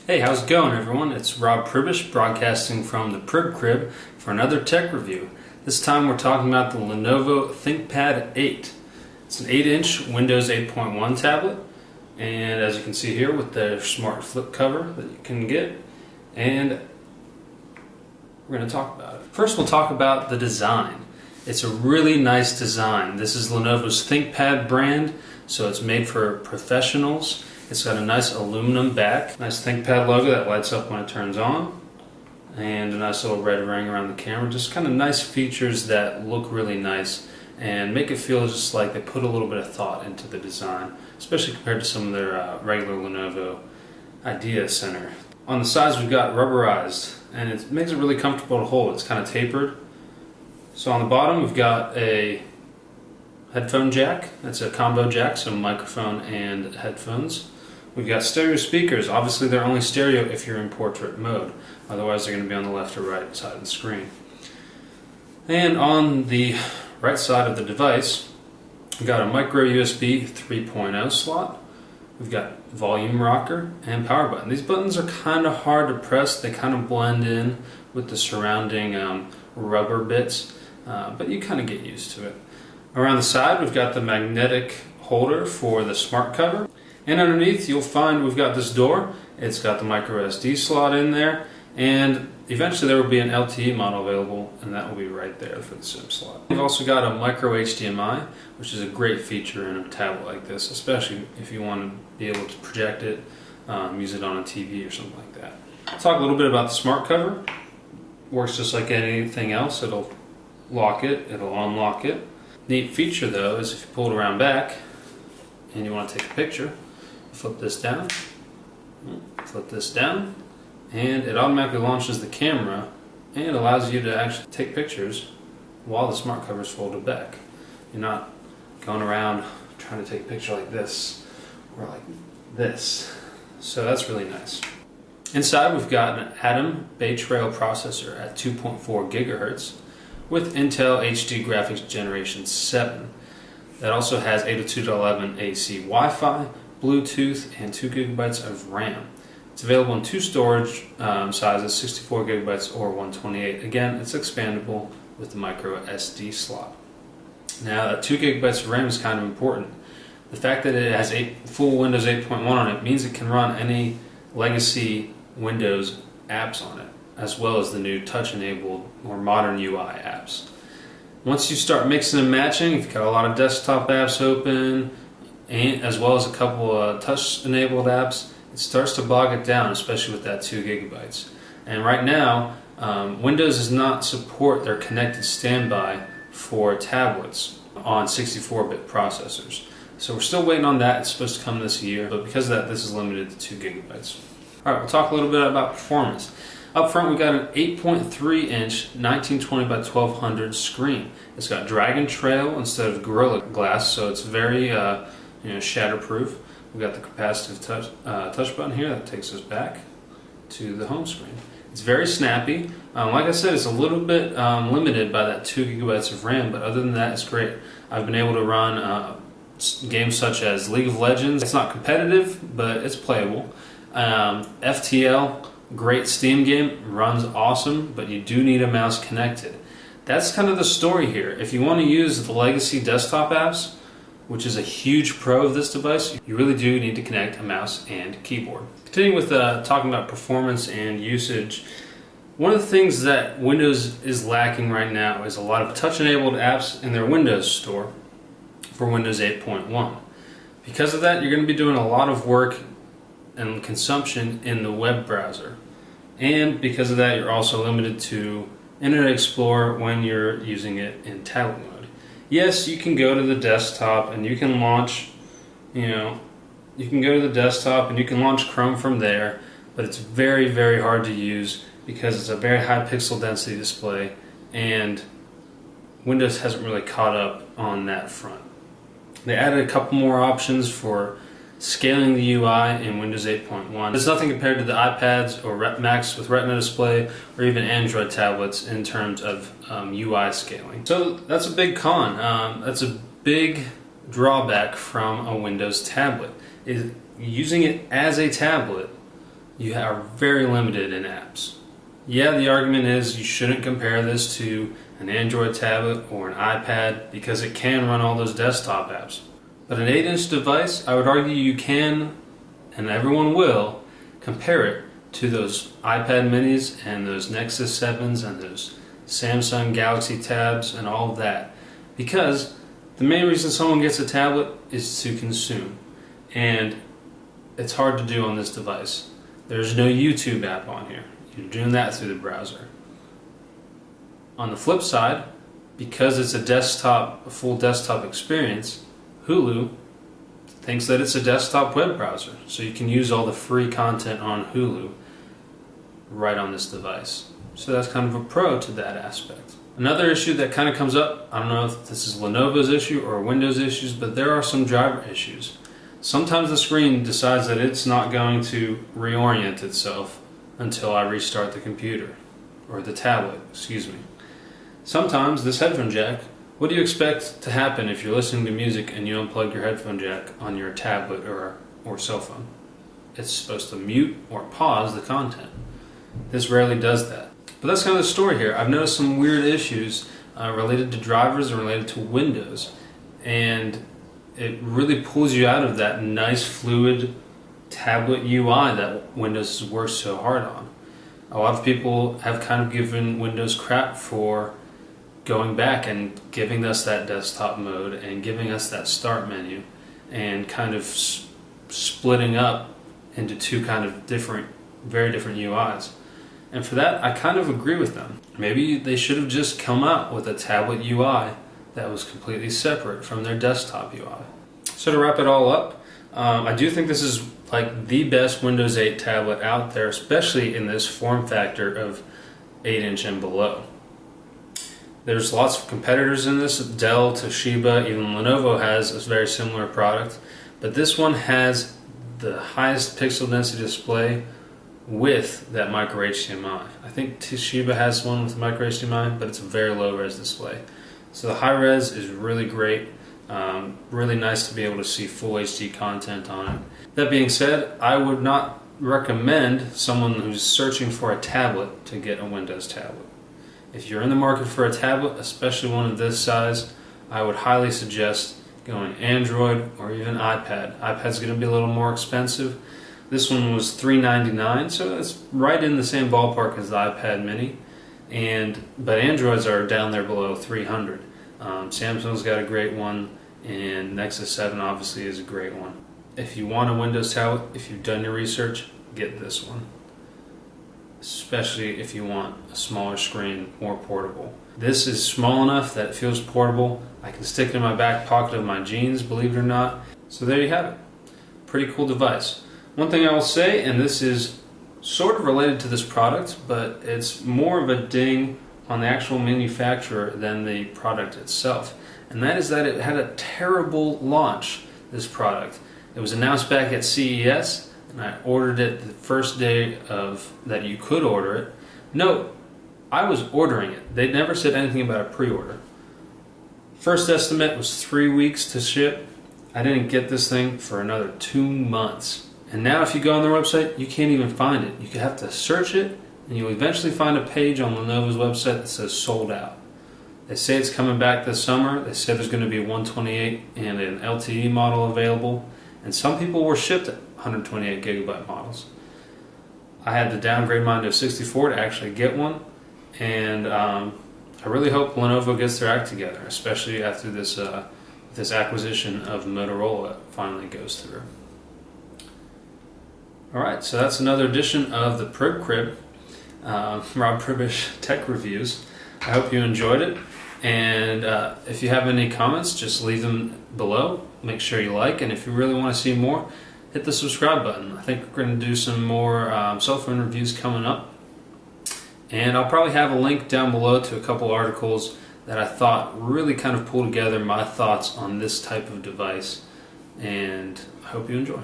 Hey, how's it going, everyone? It's Rob Pribish broadcasting from the PribCrib for another tech review. This time we're talking about the Lenovo Thinkpad 8. It's an 8-inch Windows 8.1 tablet, and as you can see here with the smart flip cover that you can get, and we're going to talk about it. First we'll talk about the design. It's a really nice design. This is Lenovo's Thinkpad brand, so it's made for professionals. It's got a nice aluminum back, nice Thinkpad logo that lights up when it turns on, and a nice little red ring around the camera. Just kind of nice features that look really nice and make it feel just like they put a little bit of thought into the design, especially compared to some of their regular Lenovo Idea Center. On the sides we've got rubberized, and it makes it really comfortable to hold. It's kind of tapered. So on the bottom we've got a headphone jack. That's a combo jack, so microphone and headphones. We've got stereo speakers. Obviously they're only stereo if you're in portrait mode. Otherwise they're going to be on the left or right side of the screen. And on the right side of the device, we've got a micro USB 3.0 slot. We've got volume rocker and power button. These buttons are kind of hard to press. They kind of blend in with the surrounding rubber bits, but you kind of get used to it. Around the side we've got the magnetic holder for the smart cover. And underneath you'll find we've got this door. It's got the micro SD slot in there, and eventually there will be an LTE model available, and that will be right there for the SIM slot. We've also got a micro HDMI, which is a great feature in a tablet like this, especially if you want to be able to project it, use it on a TV or something like that. I'll talk a little bit about the smart cover. Works just like anything else. It'll lock it, it'll unlock it. Neat feature though is if you pull it around back and you want to take a picture, flip this down, and it automatically launches the camera and allows you to actually take pictures while the smart cover is folded back. You're not going around trying to take a picture like this or like this. So that's really nice. Inside we've got an Atom Bay Trail processor at 2.4 gigahertz with Intel HD Graphics Generation 7. That also has 802.11 AC Wi-Fi, Bluetooth, and 2 gigabytes of RAM. It's available in two storage sizes, 64 gigabytes or 128. Again, it's expandable with the micro SD slot. Now, that 2 gigabytes of RAM is kind of important. The fact that it has full Windows 8.1 on it means it can run any legacy Windows apps on it, as well as the new touch-enabled or modern UI apps. Once you start mixing and matching, if you've got a lot of desktop apps open, and as well as a couple of touch-enabled apps, it starts to bog it down, especially with that 2 gigabytes. And right now, Windows does not support their connected standby for tablets on 64-bit processors. So we're still waiting on that. It's supposed to come this year, but because of that, this is limited to 2 gigabytes. Alright, we'll talk a little bit about performance. Up front we've got an 8.3-inch 1920 by 1200 screen. It's got Dragon Trail instead of Gorilla Glass, so it's very shatterproof. We've got the capacitive touch button here that takes us back to the home screen. It's very snappy. Like I said, it's a little bit limited by that 2 gigabytes of RAM, but other than that, it's great. I've been able to run games such as League of Legends. It's not competitive, but it's playable. FTL, great Steam game, runs awesome, but you do need a mouse connected. That's kind of the story here. If you want to use the legacy desktop apps, which is a huge pro of this device, you really do need to connect a mouse and keyboard. Continuing with talking about performance and usage, one of the things that Windows is lacking right now is a lot of touch-enabled apps in their Windows store for Windows 8.1. Because of that, you're going to be doing a lot of work and consumption in the web browser. And because of that, you're also limited to Internet Explorer when you're using it in tablet mode. Yes, you can go to the desktop and you can launch, you can go to the desktop and you can launch Chrome from there, but it's very, very hard to use because it's a very high pixel density display and Windows hasn't really caught up on that front. They added a couple more options for scaling the UI in Windows 8.1. It's nothing compared to the iPads or Macs with Retina display or even Android tablets in terms of UI scaling. So that's a big con. That's a big drawback from a Windows tablet. Using it as a tablet you are very limited in apps. Yeah, the argument is you shouldn't compare this to an Android tablet or an iPad because it can run all those desktop apps. But an 8-inch device, I would argue you can, and everyone will, compare it to those iPad minis and those Nexus 7s and those Samsung Galaxy Tabs and all of that. Because the main reason someone gets a tablet is to consume. And it's hard to do on this device. There's no YouTube app on here. You're doing that through the browser. On the flip side, because it's a full desktop experience, Hulu thinks that it's a desktop web browser. So you can use all the free content on Hulu right on this device. So that's kind of a pro to that aspect. Another issue that kind of comes up, I don't know if this is Lenovo's issue or Windows issues, but there are some driver issues. Sometimes the screen decides that it's not going to reorient itself until I restart the computer, or the tablet, excuse me. Sometimes this headphone jack, what do you expect to happen if you're listening to music and you unplug your headphone jack on your tablet or cell phone? It's supposed to mute or pause the content. This rarely does that. But that's kind of the story here. I've noticed some weird issues related to drivers and related to Windows, and it really pulls you out of that nice fluid tablet UI that Windows has worked so hard on. A lot of people have kind of given Windows crap for going back and giving us that desktop mode and giving us that start menu and kind of splitting up into two kind of very different UIs. And for that, I kind of agree with them. Maybe they should have just come out with a tablet UI that was completely separate from their desktop UI. So to wrap it all up, I do think this is like the best Windows 8 tablet out there, especially in this form factor of 8-inch and below. There's lots of competitors in this. Dell, Toshiba, even Lenovo has a very similar product. But this one has the highest pixel density display with that micro HDMI. I think Toshiba has one with micro HDMI, but it's a very low res display. So the high res is really great. Really nice to be able to see full HD content on it. That being said, I would not recommend someone who's searching for a tablet to get a Windows tablet. If you're in the market for a tablet, especially one of this size, I would highly suggest going Android or even iPad. iPad's going to be a little more expensive. This one was $399, so it's right in the same ballpark as the iPad mini. But Androids are down there below $300. Samsung's got a great one, and Nexus 7 obviously is a great one. If you want a Windows tablet, if you've done your research, get this one. Especially if you want a smaller screen, more portable. This is small enough that it feels portable. I can stick it in my back pocket of my jeans, believe it or not. So there you have it. Pretty cool device. One thing I will say, and this is sort of related to this product, but it's more of a ding on the actual manufacturer than the product itself. And that is that it had a terrible launch, this product. It was announced back at CES, and I ordered it the first day that you could order it. Note, I was ordering it. They never said anything about a pre-order. First estimate was 3 weeks to ship. I didn't get this thing for another 2 months. And now if you go on their website, you can't even find it. You have to search it, and you'll eventually find a page on Lenovo's website that says sold out. They say it's coming back this summer. They said there's going to be a 128 and an LTE model available. And some people were shipped 128 gigabyte models. I had to downgrade mine to a 64 to actually get one. And I really hope Lenovo gets their act together, especially after this acquisition of Motorola finally goes through. Alright, so that's another edition of the PribCrib, Rob Pribish Tech Reviews. I hope you enjoyed it, and if you have any comments, just leave them below. Make sure you like, and if you really want to see more, hit the subscribe button. I think we're going to do some more cell phone reviews coming up, and I'll probably have a link down below to a couple articles that I thought really kind of pull together my thoughts on this type of device, and I hope you enjoy.